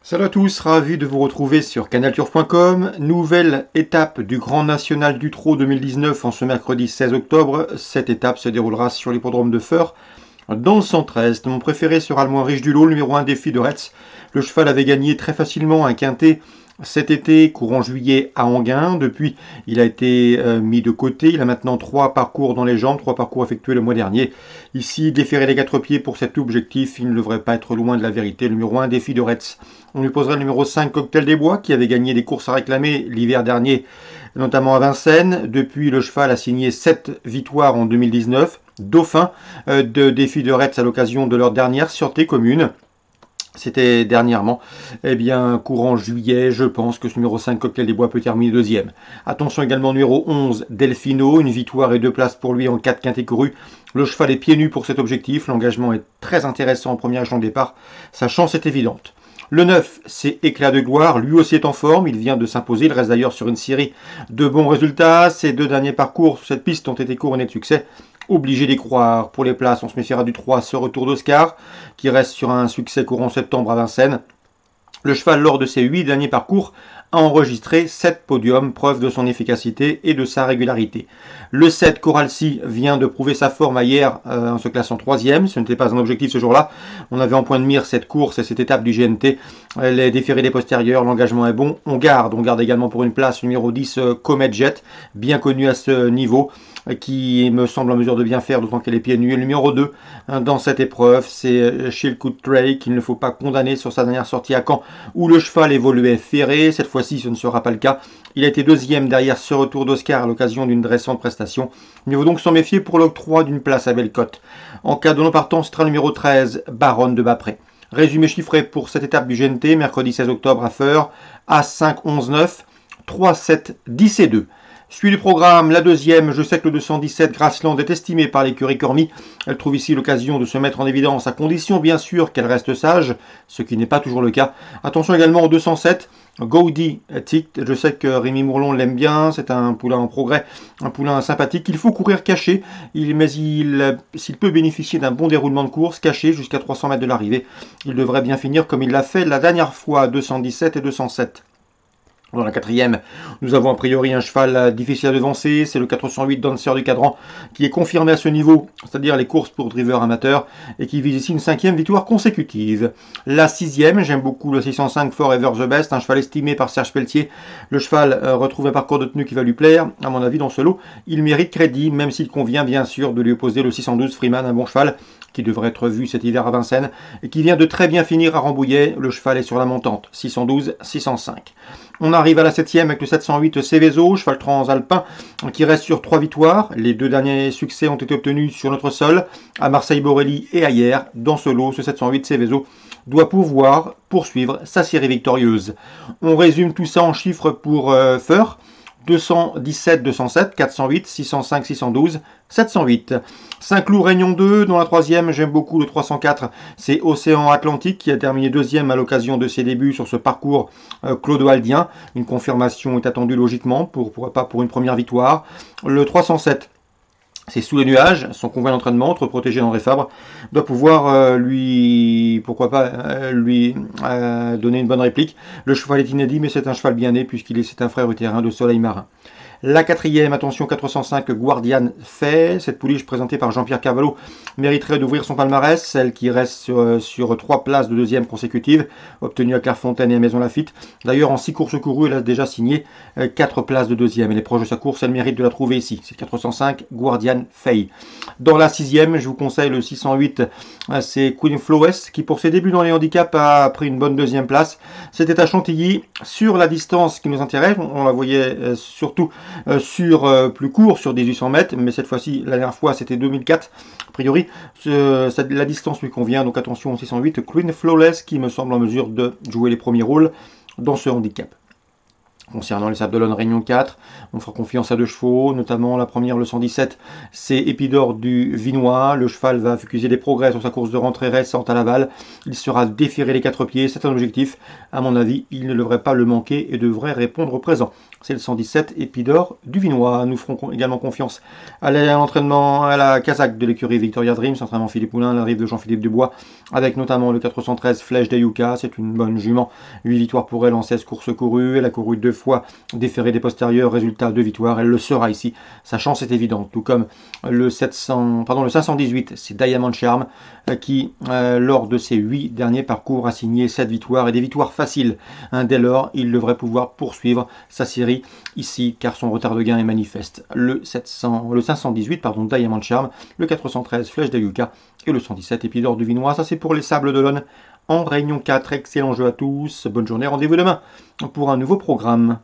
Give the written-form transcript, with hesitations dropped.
Salut à tous, ravi de vous retrouver sur canalturf.com. Nouvelle étape du Grand National du Trot 2019 en ce mercredi 16 octobre. Cette étape se déroulera sur l'hippodrome de Feur dans le 113. Mon préféré sera le moins riche du lot, le numéro 1 Défi de Retz. Le cheval avait gagné très facilement un quintet cet été, courant juillet à Enghien. Depuis, il a été mis de côté. Il a maintenant 3 parcours dans les jambes, 3 parcours effectués le mois dernier. Ici, déférer les 4 pieds pour cet objectif, il ne devrait pas être loin de la vérité. Le numéro 1, Défi de Retz. On lui poserait le numéro 5, Cocktail des Bois, qui avait gagné des courses à réclamer l'hiver dernier, notamment à Vincennes. Depuis, le cheval a signé 7 victoires en 2019. Dauphin de Défi de Retz à l'occasion de leur dernière sûreté commune. C'était dernièrement, courant juillet, je pense que ce numéro 5, Cocktail des Bois, peut terminer deuxième. Attention également numéro 11, Delfino, une victoire et 2 places pour lui en 4 quintés courus. Le cheval est pieds nus pour cet objectif, l'engagement est très intéressant en première échelon de départ, sa chance est évidente. Le 9, c'est Éclat de Gloire, lui aussi est en forme, il vient de s'imposer, il reste d'ailleurs sur une série de bons résultats. Ses 2 derniers parcours sur cette piste ont été couronnés de succès. Obligé d'y croire. Pour les places, on se méfiera du 3, ce retour d'Oscar, qui reste sur un succès courant septembre à Vincennes. Le cheval, lors de ses 8 derniers parcours, a enregistré 7 podiums, preuve de son efficacité et de sa régularité. Le 7, Coralcy, vient de prouver sa forme hier en se classant 3e. Ce n'était pas un objectif ce jour-là. On avait en point de mire cette course et cette étape du GNT. Les déférés des postérieurs, l'engagement est bon. On garde également pour une place numéro 10, Comet Jet, bien connu à ce niveau, qui me semble en mesure de bien faire, d'autant qu'elle est pieds nus. Le numéro 2 dans cette épreuve, c'est Shilkut Trey, qu'il ne faut pas condamner sur sa dernière sortie à Caen, où le cheval évoluait ferré. Cette fois-ci, ce ne sera pas le cas. Il a été deuxième derrière ce retour d'Oscar à l'occasion d'une récente prestation. Il faut donc s'en méfier pour l'octroi d'une place à Bellecote. En cas de non-partance, sera numéro 13, Baronne de Bapré. Résumé chiffré pour cette étape du GNT, mercredi 16 octobre à Feur, A5, 11, 9, 3, 7, 10 et 2. Suit du programme, la deuxième, je sais que le 217 Grassland est estimé par l'écurie Cormy. Elle trouve ici l'occasion de se mettre en évidence, à condition bien sûr qu'elle reste sage, ce qui n'est pas toujours le cas. Attention également au 207, Gaudi Tict. Je sais que Rémi Mourlon l'aime bien, c'est un poulain en progrès, un poulain sympathique. Il faut courir caché, mais s'il peut bénéficier d'un bon déroulement de course, caché jusqu'à 300 mètres de l'arrivée, il devrait bien finir comme il l'a fait la dernière fois, 217 et 207. Dans la quatrième, nous avons a priori un cheval difficile à devancer, c'est le 408 Dancer du Cadran qui est confirmé à ce niveau, c'est-à-dire les courses pour drivers amateurs, et qui vise ici une 5e victoire consécutive. La 6e, j'aime beaucoup le 605 Forever the Best, un cheval estimé par Serge Pelletier. Le cheval retrouve un parcours de tenue qui va lui plaire, à mon avis dans ce lot, il mérite crédit, même s'il convient bien sûr de lui opposer le 612 Freeman, un bon cheval, qui devrait être vu cet hiver à Vincennes, et qui vient de très bien finir à Rambouillet. Le cheval est sur la montante, 612, 605. On arrive à la 7e avec le 708 Céveso, cheval transalpin, qui reste sur 3 victoires. Les 2 derniers succès ont été obtenus sur notre sol, à Marseille-Borelli et ailleurs. Dans ce lot, ce 708 Céveso doit pouvoir poursuivre sa série victorieuse. On résume tout ça en chiffres pour Feur. 217, 207, 408, 605, 612, 708. Saint-Cloud Réunion 2, dans la 3e, j'aime beaucoup le 304, c'est Océan Atlantique qui a terminé 2e à l'occasion de ses débuts sur ce parcours clodoaldien. Une confirmation est attendue logiquement, pourquoi pas pour une première victoire. Le 307, c'est Sous les nuages, son convoi d'entraînement, entre protégé d'André Fabre, doit pouvoir lui donner une bonne réplique. Le cheval est inédit, mais c'est un cheval bien né, c'est un frère du terrain de Soleil Marin. La 4e, attention, 405, Guardian Fay. Cette pouliche présentée par Jean-Pierre Carvalho mériterait d'ouvrir son palmarès, celle qui reste sur 3 places de 2e consécutives, obtenues à Clairefontaine et à Maison Lafitte. D'ailleurs, en 6 courses courues, elle a déjà signé 4 places de 2e. Elle est proche de sa course, elle mérite de la trouver ici. C'est 405, Guardian Fay. Dans la 6e, je vous conseille le 608, c'est Queen Flowes, qui pour ses débuts dans les handicaps a pris une bonne 2e place. C'était à Chantilly, sur la distance qui nous intéresse. On la voyait surtout sur plus court, sur 1800 mètres, mais cette fois-ci, la dernière fois, c'était 2004. A priori, la distance lui convient, donc attention au 608, Queen Flawless, qui me semble en mesure de jouer les premiers rôles dans ce handicap. Concernant les Sables d'Olonne Réunion 4, on fera confiance à deux chevaux, notamment la première, le 117, c'est Épidore du Vinois. Le cheval va accuser des progrès sur sa course de rentrée récente à Laval. Il sera déféré les quatre pieds, c'est un objectif. À mon avis, il ne devrait pas le manquer et devrait répondre présent. C'est le 117, Épidore du Vinois. Nous ferons également confiance à l'entraînement à la casaque de l'écurie Victoria Dreams, entraînement Philippe Moulin, l'arrivée de Jean-Philippe Dubois, avec notamment le 413 Flèche d'Ayuka. C'est une bonne jument. 8 victoires pour elle en 16 courses courues. Elle a couru 2 fois déféré des postérieurs, résultat de victoire, elle le sera ici. Sa chance est évidente, tout comme le 518, c'est Diamond Charm, qui, lors de ses 8 derniers parcours, a signé 7 victoires et des victoires faciles. Dès lors, il devrait pouvoir poursuivre sa série ici, car son retard de gain est manifeste. Le 518, Diamond Charm, le 413, Flèche d'Ayuka, et le 117, Épidore du Vinois. Ça, c'est pour les Sables d'Olonne en Réunion 4. Excellent jeu à tous, bonne journée, rendez-vous demain pour un nouveau programme.